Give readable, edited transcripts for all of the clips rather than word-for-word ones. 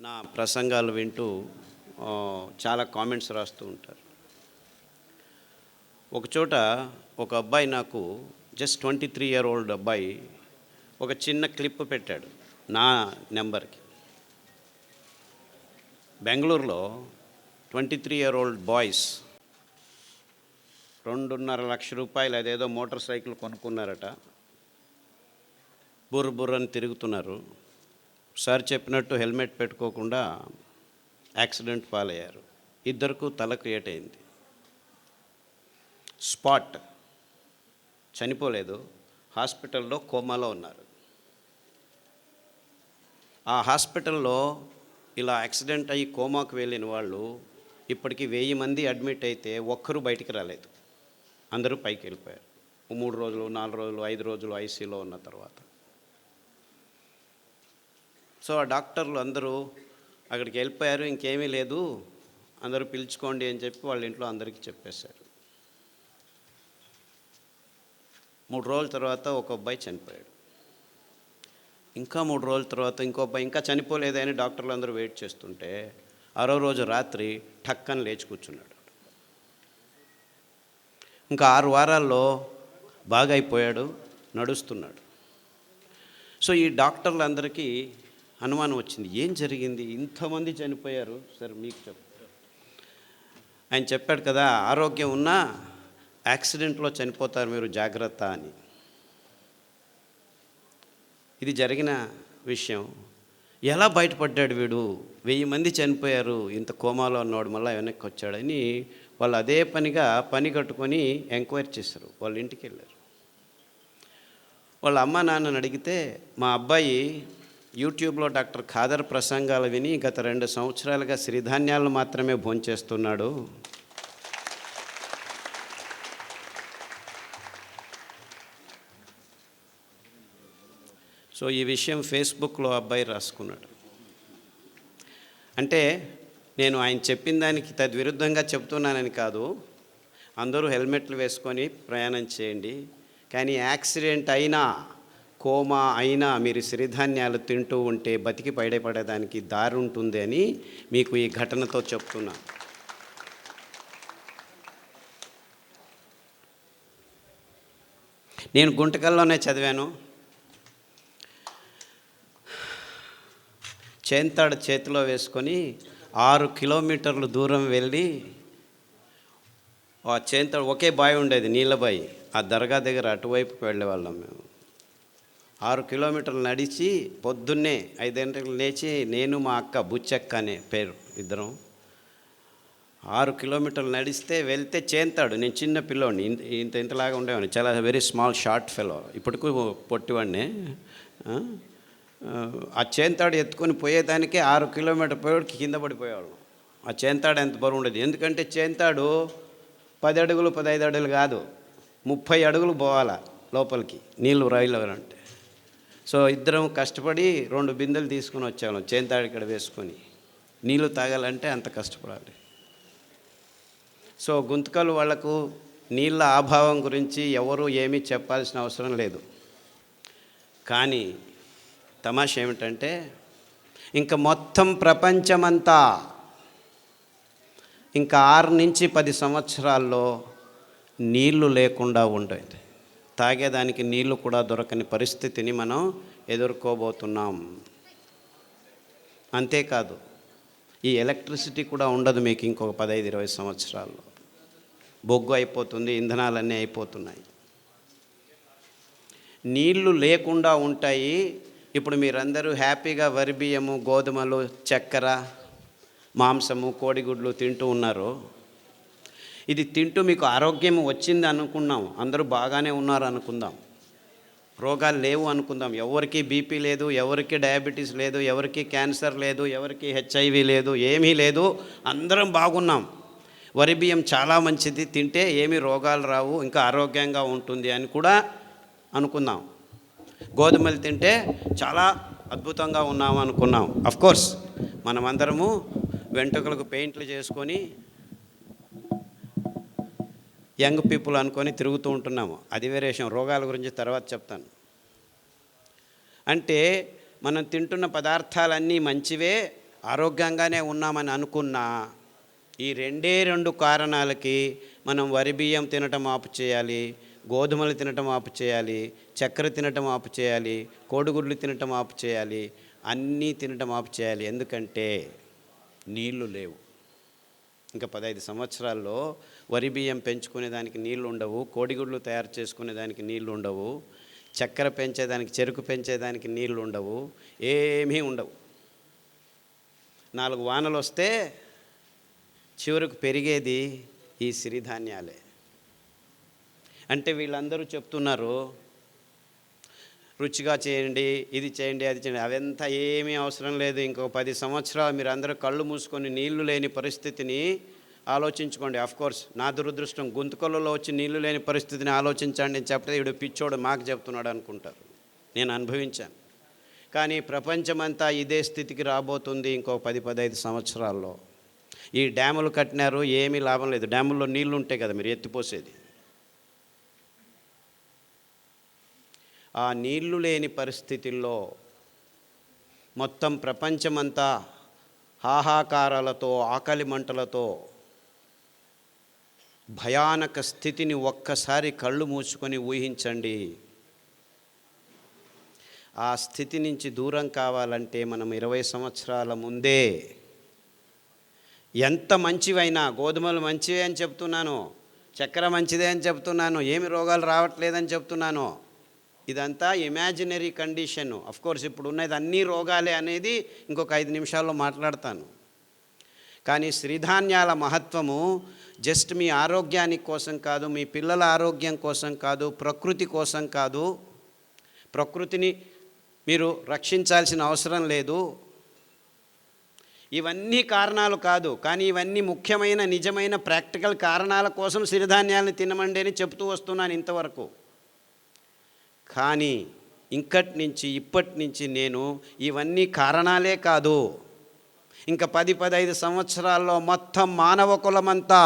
నా ప్రసంగాలు వింటూ చాలా కామెంట్స్ రాస్తూ ఉంటారు. ఒకచోట ఒక అబ్బాయి నాకు జస్ట్ 23 ఓల్డ్ అబ్బాయి ఒక చిన్న క్లిప్ పెట్టాడు నా నెంబర్కి. బెంగళూరులో 23 ఓల్డ్ బాయ్స్ 2.5 లక్షల రూపాయలు అదేదో మోటార్ సైకిల్ కొనుక్కున్నారట. బుర్రని తిరుగుతున్నారు. సార్ చెప్పినట్టు హెల్మెట్ పెట్టుకోకుండా యాక్సిడెంట్ పాలయ్యారు. ఇద్దరికి తలకు ఏటైంది. స్పాట్, చనిపోలేదు, హాస్పిటల్లో కోమాలో ఉన్నారు. ఆ హాస్పిటల్లో ఇలా యాక్సిడెంట్ అయ్యి కోమాకు వెళ్ళిన వాళ్ళు ఇప్పటికీ 1000 మంది అడ్మిట్ అయితే ఒక్కరూ బయటికి రాలేదు. అందరూ పైకి వెళ్ళిపోయారు. 3 రోజులు, 4 రోజులు, 5 రోజులు ఐసీలో ఉన్న తర్వాత. సో ఆ డాక్టర్లు అందరూ అక్కడికి వెళ్ళిపోయారు, ఇంకేమీ లేదు, అందరూ పిలుచుకోండి అని చెప్పి వాళ్ళ ఇంట్లో అందరికీ చెప్పేశారు. 3 రోజుల తర్వాత ఒక అబ్బాయి చనిపోయాడు. ఇంకా 3 రోజుల తర్వాత ఇంకో అబ్బాయి ఇంకా చనిపోలేదని డాక్టర్లు అందరూ వెయిట్ చేస్తుంటే 6వ రోజు రాత్రి ఠక్కని లేచి కూర్చున్నాడు. ఇంకా 6 వారాల్లో బాగా అయిపోయాడు, నడుస్తున్నాడు. సో ఈ డాక్టర్లందరికీ అనుమానం వచ్చింది, ఏం జరిగింది, ఇంతమంది చనిపోయారు సార్ మీకు చెప్తారు. ఆయన చెప్పాడు కదా, ఆరోగ్యం ఉన్నా యాక్సిడెంట్లో చనిపోతారు మీరు, జాగ్రత్త అని. ఇది జరిగిన విషయం. ఎలా బయటపడ్డాడు వీడు, 1000 మంది చనిపోయారు, ఇంత కోమాలో ఉన్నవాడు మళ్ళీ వెనక్కి వచ్చాడని వాళ్ళు అదే పనిగా పని కట్టుకొని ఎంక్వైరీ చేశారు. వాళ్ళ ఇంటికి వెళ్ళారు. వాళ్ళ అమ్మ నాన్నని అడిగితే, మా అబ్బాయి యూట్యూబ్లో డాక్టర్ ఖాదర్ ప్రసంగాలు విని గత 2 సంవత్సరాలుగా సిరిధాన్యాలను మాత్రమే భోంచేస్తున్నాడు. సో ఈ విషయం ఫేస్బుక్లో అబ్బాయి రాసుకున్నాడు. అంటే నేను ఆయన చెప్పిన దానికి తద్విరుద్ధంగా చెప్తున్నానని కాదు, అందరూ హెల్మెట్లు వేసుకొని ప్రయాణం చేయండి, కానీ యాక్సిడెంట్ అయినా కోమా అయినా మీరు సిరిధాన్యాలు తింటూ ఉంటే బతికి బయటపడేదానికి దారి ఉంటుంది అని మీకు ఈ ఘటనతో చెప్తున్నా. నేను గుంటకల్లోనే చదివాను. చేంతాడు చేతిలో వేసుకొని 6 కిలోమీటర్లు దూరం వెళ్ళి, ఆ చేంతాడు ఒకే బావి ఉండేది, నీళ్ళ బావి, ఆ దర్గా దగ్గర అటువైపుకి వెళ్ళేవాళ్ళం మేము. 6 కిలోమీటర్లు నడిచి పొద్దున్నే 5 గంటలకు లేచి, నేను మా అక్క బుచ్చక్క అనే పేరు ఇద్దరం 6 కిలోమీటర్లు నడిస్తే వెళ్తే చేంతాడు. నేను చిన్న పిల్లోడిని, ఇంతలాగా ఉండేవాడిని, చాలా వెరీ స్మాల్ షార్ట్ ఫెలో, ఇప్పటికూ పొట్టివాడిని. ఆ చేంతాడు ఎత్తుకొని పోయేదానికే 6 కిలోమీటర్ పోయేవాడికి కింద పడిపోయేవాళ్ళం. ఆ చేంతాడు ఎంత బరువు ఉండేది, ఎందుకంటే చేంతాడు 10 అడుగులు 15 అడుగులు కాదు, 30 అడుగులు పోవాలా లోపలికి నీళ్ళు రైలు. సో ఇద్దరం కష్టపడి 2 బిందెలు తీసుకుని వచ్చాము, చేంతాడు ఇక్కడ వేసుకొని. నీళ్ళు తాగాలంటే అంత కష్టపడాలి. సో గుంతకల్ వాళ్లకు నీళ్ళ అభావం గురించి ఎవరు ఏమీ చెప్పాల్సిన అవసరం లేదు. కానీ తమాషా ఏమిటంటే, ఇంకా మొత్తం ప్రపంచమంతా ఇంకా 6 నుంచి 10 సంవత్సరాల్లో నీళ్లు లేకుండా ఉండేది. తాగేదానికి నీళ్లు కూడా దొరకని పరిస్థితిని మనం ఎదుర్కోబోతున్నాం. అంతేకాదు, ఈ ఎలక్ట్రిసిటీ కూడా ఉండదు మీకు ఇంకొక 15-20 సంవత్సరాల్లో. బొగ్గు అయిపోతుంది, ఇంధనాలన్నీ అయిపోతున్నాయి, నీళ్లు లేకుండా ఉంటాయి. ఇప్పుడు మీరందరూ హ్యాపీగా వరి బియ్యము, గోధుమలు, చక్కెర, మాంసము, కోడిగుడ్లు తింటూ ఉన్నారు. ఇది తింటూ మీకు ఆరోగ్యం వచ్చింది అనుకున్నాం, అందరూ బాగానే ఉన్నారు అనుకుందాం, రోగాలు లేవు అనుకుందాం, ఎవరికి బీపీ లేదు, ఎవరికి డయాబెటీస్ లేదు, ఎవరికి క్యాన్సర్ లేదు, ఎవరికి హెచ్ఐవి లేదు, ఏమీ లేదు, అందరం బాగున్నాం. వరి బియ్యం చాలా మంచిది, తింటే ఏమీ రోగాలు రావు, ఇంకా ఆరోగ్యంగా ఉంటుంది అని కూడా అనుకుందాం. గోధుమలు తింటే చాలా అద్భుతంగా ఉన్నాము అనుకున్నాం. అఫ్కోర్స్ మనమందరము వెంట్రుకలకు పెయింట్లు చేసుకొని యంగ్ పీపుల్ అనుకొని తిరుగుతూ ఉంటున్నాము, అది వేరే విషయం, రోగాల గురించి తర్వాత చెప్తాను. అంటే మనం తింటున్న పదార్థాలన్నీ మంచివే, ఆరోగ్యంగానే ఉన్నామని అనుకున్నా ఈ రెండు కారణాలకి మనం వరి బియ్యం తినటం ఆపు చేయాలి, గోధుమలు తినటం ఆపు చేయాలి, చక్కెర తినటం ఆపు చేయాలి, కోడిగుడ్లు తినటం ఆపు చేయాలి, అన్నీ తినటం ఆపు చేయాలి. ఎందుకంటే నీళ్లు లేవు. ఇంకా 15 సంవత్సరాల్లో వరి బియ్యం పెంచుకునేదానికి నీళ్లు ఉండవు, కోడిగుడ్లు తయారు చేసుకునేదానికి నీళ్లు ఉండవు, చక్కెర పెంచేదానికి, చెరుకు పెంచేదానికి నీళ్లు ఉండవు, ఏమీ ఉండవు. 4 వానలు వస్తే చివరకు పెరిగేది ఈ సిరిధాన్యాలే. అంటే వీళ్ళందరూ చెప్తున్నారు రుచిగా చేయండి, ఇది చేయండి, అది చేయండి. అవంతా ఏమీ అవసరం లేదు. ఇంకో 10 సంవత్సరాలు మీరు అందరూ కళ్ళు మూసుకొని నీళ్లు లేని పరిస్థితిని ఆలోచించుకోండి. కోర్స్ నా దురదృష్టం, గొంతుకల్లో వచ్చి నీళ్లు లేని పరిస్థితిని ఆలోచించండి అని చెప్తే వీడు పిచ్చోడు మాకు చెప్తున్నాడు అనుకుంటారు. నేను అనుభవించాను. కానీ ప్రపంచమంతా ఇదే స్థితికి రాబోతుంది ఇంకో 10-15 సంవత్సరాల్లో. ఈ డ్యాములు కట్టినారు, ఏమీ లాభం లేదు. డ్యాముల్లో నీళ్లు ఉంటాయి కదా మీరు ఎత్తిపోసేది. ఆ నీళ్లు లేని పరిస్థితుల్లో మొత్తం ప్రపంచమంతా హాహాకారాలతో, ఆకలి మంటలతో భయానక స్థితిని ఒక్కసారి కళ్ళు మూసుకొని ఊహించండి. ఆ స్థితి నుంచి దూరం కావాలంటే మనం 20 సంవత్సరాల ముందే ఎంత మంచివైనా, గోధుమలు మంచివే అని చెప్తున్నాను, చక్కెర మంచిదే అని చెప్తున్నాను, ఏమి రోగాలు రావట్లేదని చెప్తున్నాను, ఇదంతా ఇమాజినరీ కండిషను. కోర్స్ ఇప్పుడు ఉన్నది అన్ని రోగాలే అనేది ఇంకొక 5 నిమిషాల్లో మాట్లాడతాను. కానీ సిరిధాన్యాల మహత్వము జస్ట్ మీ ఆరోగ్యానికి కోసం కాదు, మీ పిల్లల ఆరోగ్యం కోసం కాదు, ప్రకృతి కోసం కాదు. ప్రకృతిని మీరు రక్షించాల్సిన అవసరం లేదు. ఇవన్నీ కారణాలు కాదు, కానీ ఇవన్నీ ముఖ్యమైన నిజమైన ప్రాక్టికల్ కారణాల కోసం సిరిధాన్యాలను తినమండి అని చెప్తూ వస్తున్నాను ఇంతవరకు. కానీ ఇప్పటి నుంచి నేను ఇవన్నీ కారణాలే కాదు, ఇంకా 10-15 సంవత్సరాల్లో మొత్తం మానవ కులమంతా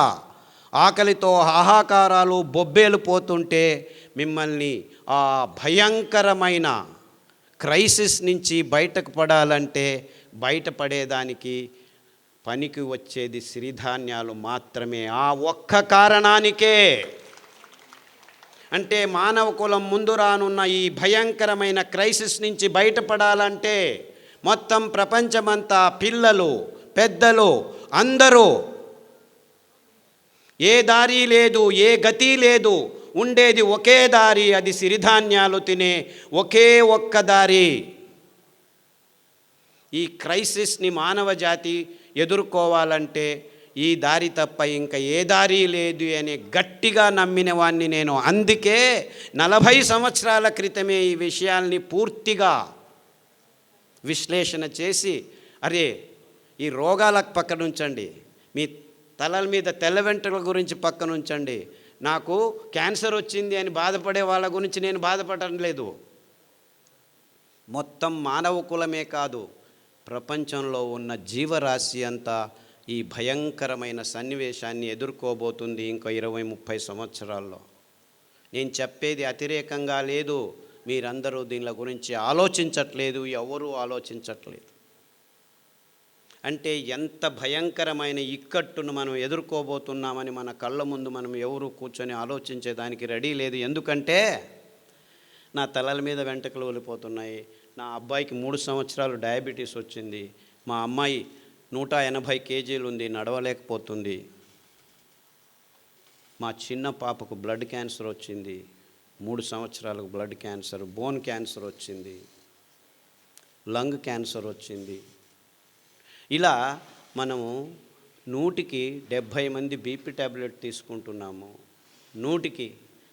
ఆకలితో హాహాకారాలు బొబ్బేలు పోతుంటే మిమ్మల్ని ఆ భయంకరమైన క్రైసిస్ నుంచి బయటకు పడాలంటే బయటపడేదానికి పనికి వచ్చేది సిరిధాన్యాలు మాత్రమే. ఆ ఒక్క కారణానికే, అంటే మానవ కులం ముందు రానున్న ఈ భయంకరమైన క్రైసిస్ నుంచి బయటపడాలంటే మొత్తం ప్రపంచమంతా పిల్లలు, పెద్దలు అందరూ ఏ దారి లేదు, ఏ గతి లేదు, ఉండేది ఒకే దారి, అది సిరిధాన్యాలు తినే ఒకే ఒక్క దారి. ఈ క్రైసిస్ని మానవ జాతి ఎదుర్కోవాలంటే ఈ దారి తప్ప ఇంకా ఏ దారి లేదు అని గట్టిగా నమ్మిన వాడిని నేను. అందుకే 40 సంవత్సరాల క్రితమే ఈ విషయాల్ని పూర్తిగా విశ్లేషణ చేసి, అరే ఈ రోగాలకు పక్కన ఉంచండి, మీ తలల మీద తెల్ల వెంట్రుకల గురించి పక్కన ఉంచండి, నాకు క్యాన్సర్ వచ్చింది అని బాధపడే వాళ్ళ గురించి నేను బాధపడడం లేదు. మొత్తం మానవ కులమే కాదు, ప్రపంచంలో ఉన్న జీవరాశి అంతా ఈ భయంకరమైన సన్నివేశాన్ని ఎదుర్కోబోతుంది ఇంకో 20-30 సంవత్సరాల్లో. నేను చెప్పేది అతిరేకంగా లేదు, మీరందరూ దీనిల గురించి ఆలోచించట్లేదు, ఎవరూ ఆలోచించట్లేదు. అంటే ఎంత భయంకరమైన ఇక్కట్టును మనం ఎదుర్కోబోతున్నామని మన కళ్ళ ముందు మనం ఎవరు కూర్చొని ఆలోచించేదానికి రెడీ లేదు. ఎందుకంటే నా తలల మీద వెంట్రుకలు వెళ్ళిపోతున్నాయి, నా అబ్బాయికి 3 సంవత్సరాలు డయాబెటీస్ వచ్చింది, మా అమ్మాయి 180 కేజీలు ఉంది, నడవలేకపోతుంది, మా చిన్న పాపకు బ్లడ్ క్యాన్సర్ వచ్చింది, 3 సంవత్సరాలకు బ్లడ్ క్యాన్సర్, బోన్ క్యాన్సర్ వచ్చింది, లంగ్ క్యాన్సర్ వచ్చింది. ఇలా మనము 100కి 70 మంది బీపీ ట్యాబ్లెట్ తీసుకుంటున్నాము, 100కి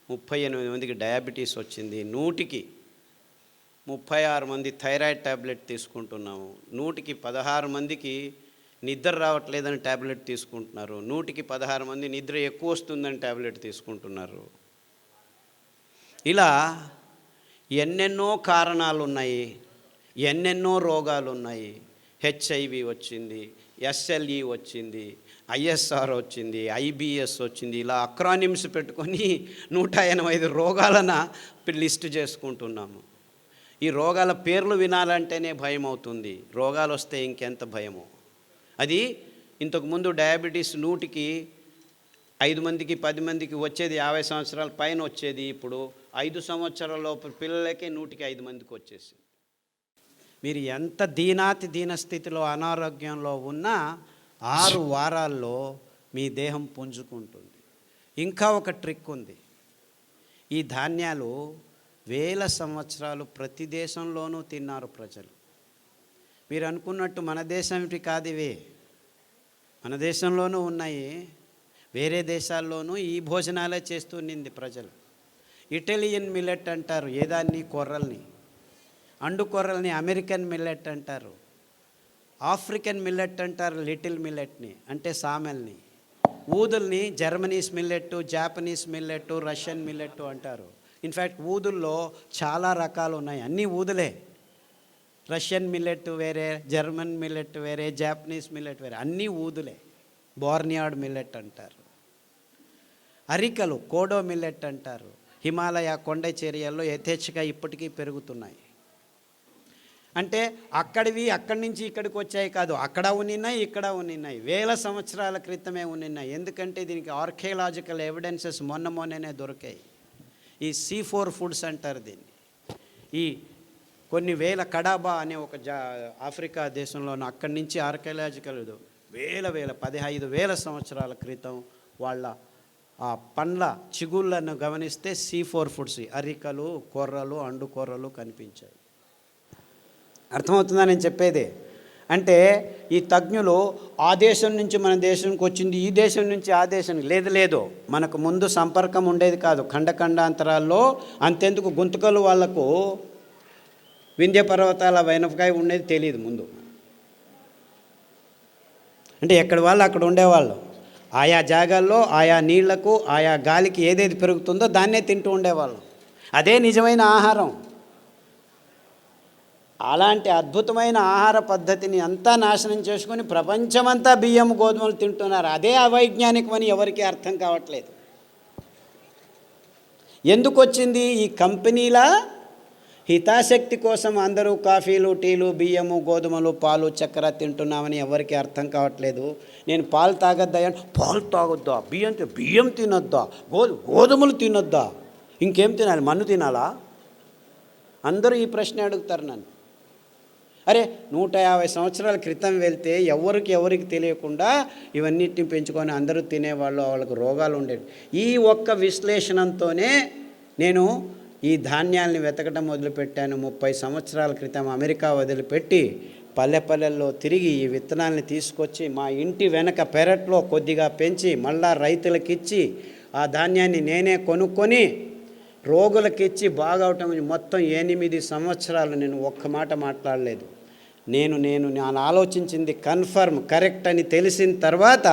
38 మందికి డయాబెటీస్ వచ్చింది, 100కి 36 మంది థైరాయిడ్ ట్యాబ్లెట్ తీసుకుంటున్నాము, 100కి 16 మందికి నిద్ర రావట్లేదని ట్యాబ్లెట్ తీసుకుంటున్నారు, 100కి 16 మంది నిద్ర ఎక్కువ వస్తుందని ట్యాబ్లెట్ తీసుకుంటున్నారు. ఇలా ఎన్నెన్నో కారణాలు ఉన్నాయి, ఎన్నెన్నో రోగాలు ఉన్నాయి. హెచ్ఐవి వచ్చింది, ఎస్ఎల్ఈ వచ్చింది, ఐఎస్ఆర్ వచ్చింది, ఐబిఎస్ వచ్చింది. ఇలా అక్రానిమ్స్ పెట్టుకొని 185 రోగాలను లిస్టు చేసుకుంటున్నాము. ఈ రోగాల పేర్లు వినాలంటేనే భయం అవుతుంది. రోగాలు వస్తే ఇంకెంత భయమో. అది ఇంతకుముందు డయాబెటీస్ 100కి 5 మందికి 10 మందికి వచ్చేది, 50 సంవత్సరాల పైన వచ్చేది. ఇప్పుడు 5 సంవత్సరాల లోపు పిల్లలకే 100కి 5 మందికి వచ్చేసింది. మీరు ఎంత దీన స్థితిలో అనారోగ్యంలో ఉన్నా 6 వారాల్లో మీ దేహం పుంజుకుంటుంది. ఇంకా ఒక ట్రిక్ ఉంది. ఈ ధాన్యాలు వేల సంవత్సరాలు ప్రతి దేశంలోనూ తిన్నారు ప్రజలు. మీరు అనుకున్నట్టు మన దేశంటి కాదు ఇవే, మన దేశంలోనూ ఉన్నాయి, వేరే దేశాల్లోనూ ఈ భోజనాలే చేస్తూనింది ప్రజలు. ఇటాలియన్ మిల్లెట్ అంటారు ఏదాన్ని, కొర్రల్ని. అండు కొర్రల్ని అమెరికన్ మిల్లెట్ అంటారు. ఆఫ్రికన్ మిల్లెట్ అంటారు లిటిల్ మిల్లెట్ని, అంటే సామెల్ని. ఊదుల్ని జర్మనీస్ మిల్లెట్టు, జాపనీస్ మిల్లెట్టు, రష్యన్ మిల్లెట్టు అంటారు. ఇన్ఫ్యాక్ట్ ఊదుల్లో చాలా రకాలు ఉన్నాయి, అన్నీ ఊదులే. రష్యన్ మిల్లెట్ వేరే, జర్మన్ మిల్లెట్ వేరే, జాపనీస్ మిల్లెట్ వేరే, అన్నీ ఊదులే. బోర్నియాడ్ మిల్లెట్ అంటారు. అరికలు కోడో మిల్లెట్ అంటారు. హిమాలయ కొండ చర్యల్లో యథేచ్ఛగా ఇప్పటికీ పెరుగుతున్నాయి. అంటే అక్కడి నుంచి ఇక్కడికి వచ్చాయి కాదు, అక్కడ ఉన్నాయి ఇక్కడ ఉన్నాయి, వేల సంవత్సరాల క్రితమే ఉన్నాయి. ఎందుకంటే దీనికి ఆర్కియలాజికల్ ఎవిడెన్సెస్ మొన్ననే దొరికాయి. ఈ C4 ఫుడ్స్ అంటారు దీన్ని. ఈ కొన్ని వేల కడాబా అనే ఒక ఆఫ్రికా దేశంలోనూ అక్కడి నుంచి ఆర్కియలాజికల్ వేల 15,000 సంవత్సరాల క్రితం వాళ్ళ ఆ పండ్ల చిగుళ్ళను గమనిస్తే C4 ఫుడ్స్, అరికలు, కొర్రలు, అండు కొర్రలు కనిపించాయి. అర్థమవుతుందా నేను చెప్పేది? అంటే ఈ తజ్ఞులు ఆ దేశం నుంచి మన దేశానికి వచ్చింది, ఈ దేశం నుంచి ఆ దేశానికి లేదు. మనకు ముందు సంపర్కం ఉండేది కాదు. ఖండాంతరాల్లో అంతెందుకు గుంతకలు వాళ్లకు వింధ్య పర్వతాల వెనపకాయ ఉండేది తెలియదు ముందు. అంటే ఎక్కడి వాళ్ళు అక్కడ ఉండేవాళ్ళు. ఆయా జాగాల్లో ఆయా నీళ్లకు ఆయా గాలికి ఏదేది పెరుగుతుందో దాన్నే తింటూ ఉండేవాళ్ళు. అదే నిజమైన ఆహారం. అలాంటి అద్భుతమైన ఆహార పద్ధతిని అంతా నాశనం చేసుకొని ప్రపంచమంతా బియ్యం గోధుమలు తింటున్నారు. అదే అవైజ్ఞానికమని ఎవరికీ అర్థం కావట్లేదు. ఎందుకు వచ్చింది? ఈ కంపెనీల హితాశక్తి కోసం అందరూ కాఫీలు, టీలు, బియ్యము, గోధుమలు, పాలు, చక్కెర తింటున్నామని ఎవరికి అర్థం కావట్లేదు. నేను పాలు తాగొద్దా, పాలు తాగొద్దా, బియ్యం తినొద్దా, గోధుమలు తినొద్దా, ఇంకేం తినాలి, మన్ను తినాలా? అందరూ ఈ ప్రశ్న అడుగుతారు నన్ను. అరే 150 సంవత్సరాల క్రితం వెళ్తే ఎవరికి తెలియకుండా ఇవన్నిటిని పెంచుకొని అందరూ తినేవాళ్ళు, వాళ్ళకు రోగాలు ఉండేవి. ఈ ఒక్క విశ్లేషణతోనే నేను ఈ ధాన్యాల్ని వెతకడం మొదలుపెట్టాను. 30 సంవత్సరాల క్రితం అమెరికా వదిలిపెట్టి పల్లెల్లో తిరిగి ఈ విత్తనాల్ని తీసుకొచ్చి మా ఇంటి వెనక పెరట్లో కొద్దిగా పెంచి మళ్ళా రైతులకిచ్చి ఆ ధాన్యాన్ని నేనే కొనుక్కొని రోగులకిచ్చి బాగవటం. మొత్తం 8 సంవత్సరాలు నేను ఒక్క మాట మాట్లాడలేదు. నేను ఆలోచించింది కన్ఫర్మ్ కరెక్ట్ అని తెలిసిన తర్వాత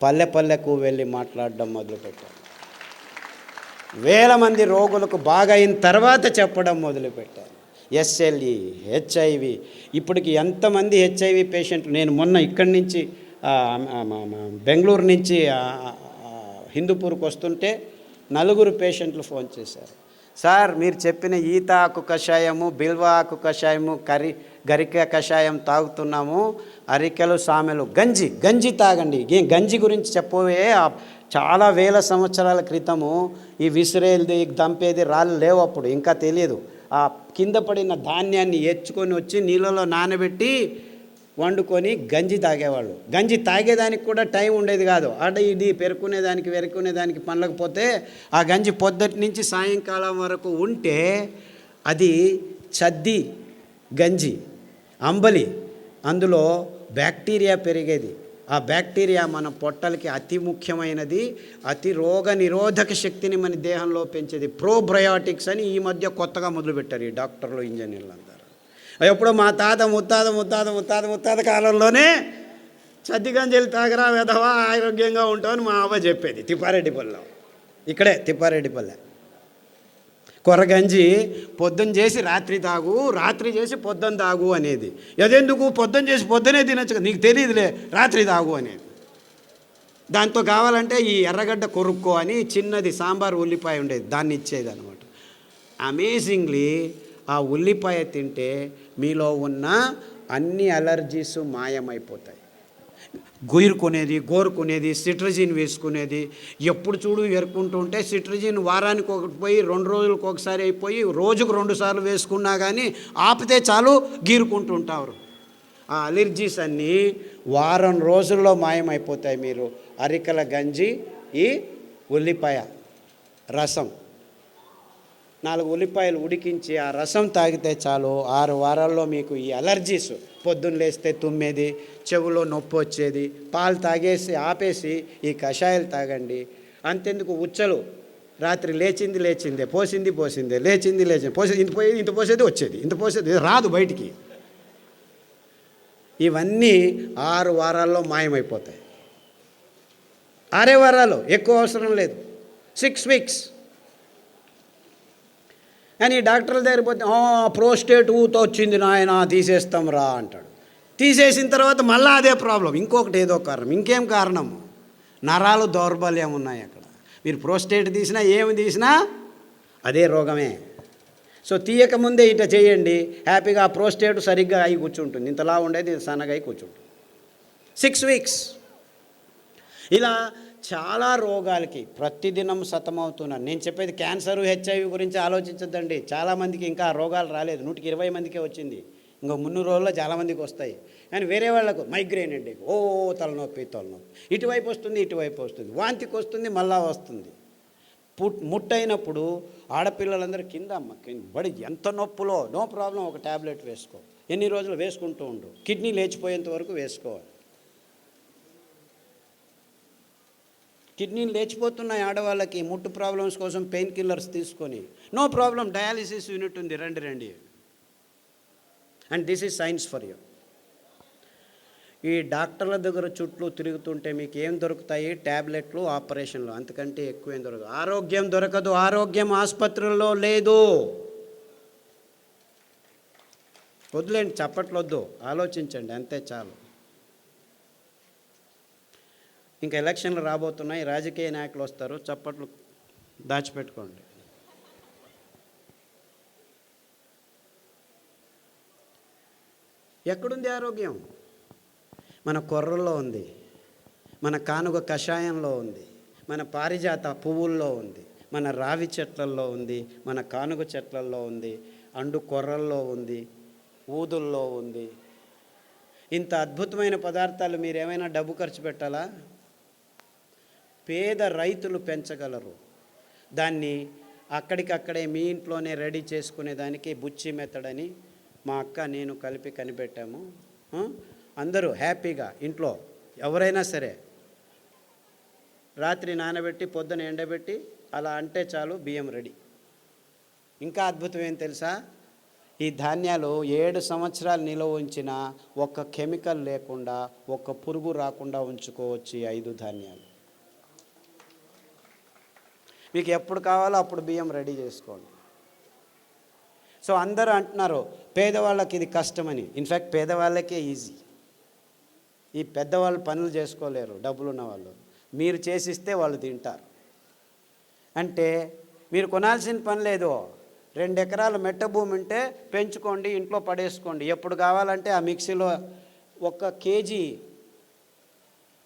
పల్లెకు వెళ్ళి మాట్లాడడం మొదలుపెట్టాను. వేల మంది రోగులకు బాగా అయిన తర్వాత చెప్పడం మొదలుపెట్టాను. SLE, HIV, ఇప్పటికి ఎంతమంది HIV పేషెంట్లు. నేను మొన్న ఇక్కడి నుంచి బెంగళూరు నుంచి హిందూపూర్కి వస్తుంటే 4 పేషెంట్లు ఫోన్ చేశారు. సార్ మీరు చెప్పిన ఈత ఆకు కషాయము, బిల్వ ఆకు కషాయము, గరిక కషాయం తాగుతున్నాము, అరికెలు, సామెలు, గంజి తాగండి. గంజి గురించి చెప్పబోయే చాలా వేల సంవత్సరాల క్రితము ఈ విసిరేది, దంపేది రాళ్ళు లేవు, అప్పుడు ఇంకా తెలియదు. ఆ కింద పడిన ధాన్యాన్ని ఎచ్చుకొని వచ్చి నీళ్ళలో నానబెట్టి వండుకొని గంజి తాగేవాళ్ళు. గంజి తాగేదానికి కూడా టైం ఉండేది కాదు. ఇది వెరుకునేదానికి పనలేకపోతే ఆ గంజి పొద్దుటి నుంచి సాయంకాలం వరకు ఉంటే అది చద్ది గంజి, అంబలి. అందులో బ్యాక్టీరియా పెరిగేది. ఆ బ్యాక్టీరియా మన పొట్టలకి అతి ముఖ్యమైనది. అతి రోగ నిరోధక శక్తిని మన దేహంలో పెంచేది. ప్రోబయోటిక్స్ అని ఈ మధ్య కొత్తగా మొదలుపెట్టారు ఈ డాక్టర్లు, ఇంజనీర్లు అందరూ. ఎప్పుడో మా తాత ముత్తాత కాలంలోనే చద్దిగంజలు తాగరా వెధవా, ఆరోగ్యంగా ఉంటామని మా అవ్వ చెప్పేది. తిప్పారెడ్డిపల్లెలో, ఇక్కడే తిప్పారెడ్డిపల్లె. కొర్రగంజి పొద్దున్న చేసి రాత్రి తాగు, రాత్రి చేసి పొద్దున్న తాగు అనేది. అదెందుకు? పొద్దున్న చేసి పొద్దునే తినచ్చు కదా, నీకు తెలియదులే, రాత్రి తాగు అనేది. దాంతో కావాలంటే ఈ ఎర్రగడ్డ కొరుక్కో అని చిన్నది సాంబార్ ఉల్లిపాయ ఉండేది, దాన్ని ఇచ్చేది అనమాట. అమేజింగ్లీ ఆ ఉల్లిపాయ తింటే మీలో ఉన్న అన్ని అలర్జీస్ మాయమైపోతాయి. గోరుకునేది సిట్రజిన్ వేసుకునేది, ఎప్పుడు చూడు ఎరుకుంటూ ఉంటే సిట్రజిన్ వారానికి ఒకటి పోయి 2 రోజులకు ఒకసారి అయిపోయి రోజుకు 2 సార్లు వేసుకున్నా కానీ ఆపితే చాలు గీరుకుంటూ ఉంటారు. ఆ అలర్జీస్ అన్నీ వారం రోజుల్లో మాయమైపోతాయి. మీరు అరికల గంజి, ఈ ఉల్లిపాయ రసం, 4 ఉల్లిపాయలు ఉడికించి ఆ రసం తాగితే చాలు 6 వారాల్లో మీకు ఈ అలర్జీస్, పొద్దున్న లేస్తే తుమ్మేది, చెవులో నొప్పి వచ్చేది, పాలు తాగేసి ఆపేసి ఈ కషాయాలు తాగండి. అంతెందుకు ఉచ్చలు, రాత్రి లేచిందే, పోసిందే, పోసేది ఇంత పోసేది వచ్చేది, ఇంత పోసేది రాదు బయటికి. ఇవన్నీ 6 వారాల్లో మాయమైపోతాయి. 6 వారాలు, ఎక్కువ అవసరం లేదు, 6 వీక్స్. అని డాక్టర్ల దగ్గర పోతే ప్రోస్టేట్ ఊతో వచ్చింది నాయన తీసేస్తాం రా అంటాడు. తీసేసిన తర్వాత మళ్ళీ అదే ప్రాబ్లం, ఇంకొకటి ఏదో కారణం, ఇంకేం కారణం, నరాలు దౌర్బల్యం ఉన్నాయి అక్కడ. మీరు ప్రోస్టేట్ తీసినా ఏమి తీసినా అదే రోగమే. సో తీయకముందే ఇట చేయండి, హ్యాపీగా ఆ ప్రోస్టేట్ సరిగ్గా అయి కూర్చుంటుంది, ఇంతలా ఉండేది సన్నగా అయి కూర్చుంటుంది. 6 వీక్స్. ఇలా చాలా రోగాలకి ప్రతిదినం సతమవుతున్నారు. నేను చెప్పేది క్యాన్సర్, హెచ్ఐవి గురించి ఆలోచించద్దండి. చాలామందికి ఇంకా రోగాలు రాలేదు, 100కి 20 మందికే వచ్చింది. ఇంకో 300 రోజుల్లో చాలామందికి వస్తాయి. కానీ వేరే వాళ్ళకు మైగ్రేన్ అండి, తలనొప్పి, ఇటువైపు వస్తుంది, వాంతికి వస్తుంది, మళ్ళా వస్తుంది. ముట్టయినప్పుడు ఆడపిల్లలందరూ కింద బడి ఎంత నొప్పులో, నో ప్రాబ్లం, ఒక ట్యాబ్లెట్ వేసుకో, ఎన్ని రోజులు వేసుకుంటూ ఉండు, కిడ్నీ లేచిపోయేంత వరకు వేసుకోవాలి. కిడ్నీలు లేచిపోతున్నాయి ఆడవాళ్ళకి, ముట్టు ప్రాబ్లమ్స్ కోసం పెయిన్ కిల్లర్స్ తీసుకొని, నో ప్రాబ్లం, డయాలిసిస్ యూనిట్ ఉంది, రండి. And this is science for you. ఈ డాక్టర్ల దగ్గర చుట్టూ తిరుగుతుంటే మీకు ఏం దొరుకుతాయి? ట్యాబ్లెట్లు, ఆపరేషన్లు, అంతకంటే ఎక్కువ ఏం దొరకదు. ఆరోగ్యం దొరకదు, ఆరోగ్యం ఆసుపత్రుల్లో లేదు. వద్దులేండి, చప్పట్లొద్దు, ఆలోచించండి, అంతే చాలు. ఇంకా ఎలక్షన్లు రాబోతున్నాయి, రాజకీయ నాయకులు వస్తారు, చప్పట్లు దాచిపెట్టుకోండి. ఎక్కడుంది ఆరోగ్యం? మన కొర్రల్లో ఉంది, మన కానుగ కషాయంలో ఉంది, మన పారిజాత పువ్వుల్లో ఉంది, మన రావి చెట్లల్లో ఉంది, మన కానుగ చెట్లల్లో ఉంది, అండు కొర్రల్లో ఉంది, ఊదుల్లో ఉంది. ఇంత అద్భుతమైన పదార్థాలు మీరు ఏమైనా డబ్బు ఖర్చు పెట్టాలా? పేద రైతులు పెంచగలరు. దాన్ని అక్కడికక్కడే మీ ఇంట్లోనే రెడీ చేసుకునేదానికి బుచ్చి మెత్తడని మా అక్క నేను కలిపి కనిపెట్టాము. అందరూ హ్యాపీగా ఇంట్లో ఎవరైనా సరే రాత్రి నానబెట్టి పొద్దున ఎండబెట్టి అలా అంటే చాలు, బియ్యం రెడీ. ఇంకా అద్భుతం ఏం తెలుసా? ఈ ధాన్యాలు 7 సంవత్సరాలు నిల్వ ఉంచిన ఒక్క కెమికల్ లేకుండా, ఒక్క పురుగు రాకుండా ఉంచుకోవచ్చు ఈ 5 ధాన్యాలు. మీకు ఎప్పుడు కావాలో అప్పుడు బియ్యం రెడీ చేసుకోండి. సో అందరూ అంటున్నారు పేదవాళ్ళకి ఇది కష్టమని. ఇన్ఫ్యాక్ట్ పేదవాళ్ళకే ఈజీ. ఈ పెద్దవాళ్ళు పనులు చేసుకోలేరు, డబ్బులున్న వాళ్ళు. మీరు చేసిస్తే వాళ్ళు తింటారు. అంటే మీరు కొనాల్సిన పని లేదు. 2 ఎకరాలు మెట్ట భూమి ఉంటే పెంచుకోండి, ఇంట్లో పడేసుకోండి. ఎప్పుడు కావాలంటే ఆ మిక్సీలో 1 కేజీ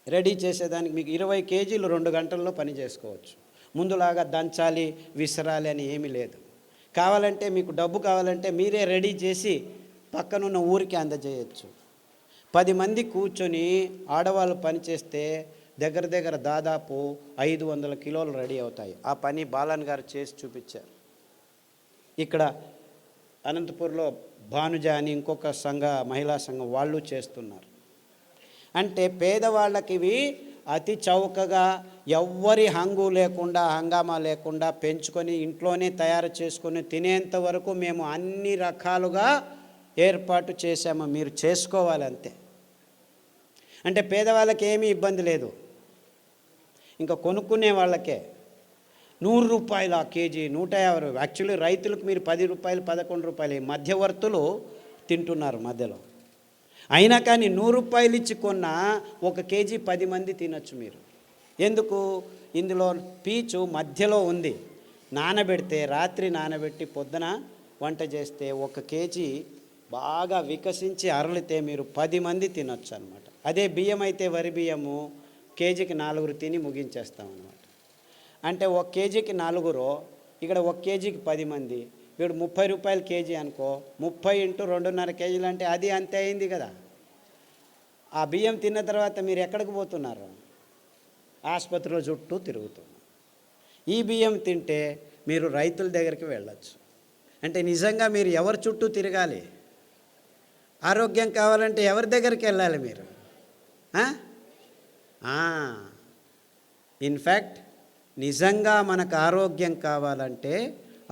రెడీ చేసేదానికి మీకు 20 కేజీలు 2 గంటల్లో పని చేసుకోవచ్చు. ముందులాగా దంచాలి, విసరాలి అని ఏమీ లేదు. కావాలంటే మీకు డబ్బు కావాలంటే మీరే రెడీ చేసి పక్కనున్న ఊరికి అందజేయచ్చు. 10 మంది కూర్చొని ఆడవాళ్ళు పనిచేస్తే దగ్గర దాదాపు 500 కిలోలు రెడీ అవుతాయి. ఆ పని బాలన్ గారు చేసి చూపించారు. ఇక్కడ అనంతపూర్లో భానుజ అని ఇంకొక మహిళా సంఘం వాళ్ళు చేస్తున్నారు. అంటే పేదవాళ్ళకి ఇవి అతి చౌకగా, ఎవ్వరి హంగామా లేకుండా పెంచుకొని ఇంట్లోనే తయారు చేసుకొని తినేంత వరకు మేము అన్ని రకాలుగా ఏర్పాటు చేశాము. మీరు చేసుకోవాలి అంతే. అంటే పేదవాళ్ళకి ఏమీ ఇబ్బంది లేదు. ఇంకా కొనుక్కునే వాళ్ళకే 100 రూపాయలు ఆ కేజీ, 150. యాక్చువల్లీ రైతులకు మీరు 10 రూపాయలు, 11 రూపాయలు మధ్యవర్తులు తింటున్నారు మధ్యలో. అయినా కానీ 100 రూపాయలు ఇచ్చి కొన్న 1 కేజీ 10 మంది తినొచ్చు మీరు. ఎందుకు? ఇందులో పీచు మధ్యలో ఉంది. నానబెడితే రాత్రి నానబెట్టి పొద్దున వంట చేస్తే 1 కేజీ బాగా వికసించి అరలితే మీరు 10 మంది తినొచ్చు అనమాట. అదే బియ్యం అయితే వరి బియ్యము కేజీకి 4 తిని ముగించేస్తాం అనమాట. అంటే 1 కేజీకి 4, ఇక్కడ 1 కేజీకి 10 మంది, వీడు 30 రూపాయలు కేజీ అనుకో, 30 × 2.5 కేజీలు అంటే అది అంతే అయింది కదా. ఆ బియ్యం తిన్న తర్వాత మీరు ఎక్కడికి పోతున్నారు? ఆసుపత్రిలో చుట్టూ తిరుగుతున్నారు. ఈ బియ్యం తింటే మీరు రైతుల దగ్గరికి వెళ్ళచ్చు. అంటే నిజంగా మీరు ఎవరి చుట్టూ తిరగాలి? ఆరోగ్యం కావాలంటే ఎవరి దగ్గరికి వెళ్ళాలి మీరు? ఇన్ఫ్యాక్ట్ నిజంగా మనకు ఆరోగ్యం కావాలంటే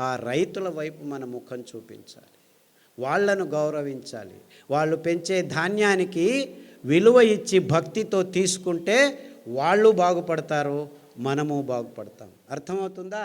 ఆ రైతుల వైపు మన ముఖం చూపించాలి, వాళ్ళను గౌరవించాలి. వాళ్ళు పెంచే ధాన్యానికి విలువ ఇచ్చి భక్తితో తీసుకుంటే వాళ్ళు బాగుపడతారు, మనము బాగుపడతాం. అర్థమవుతుందా?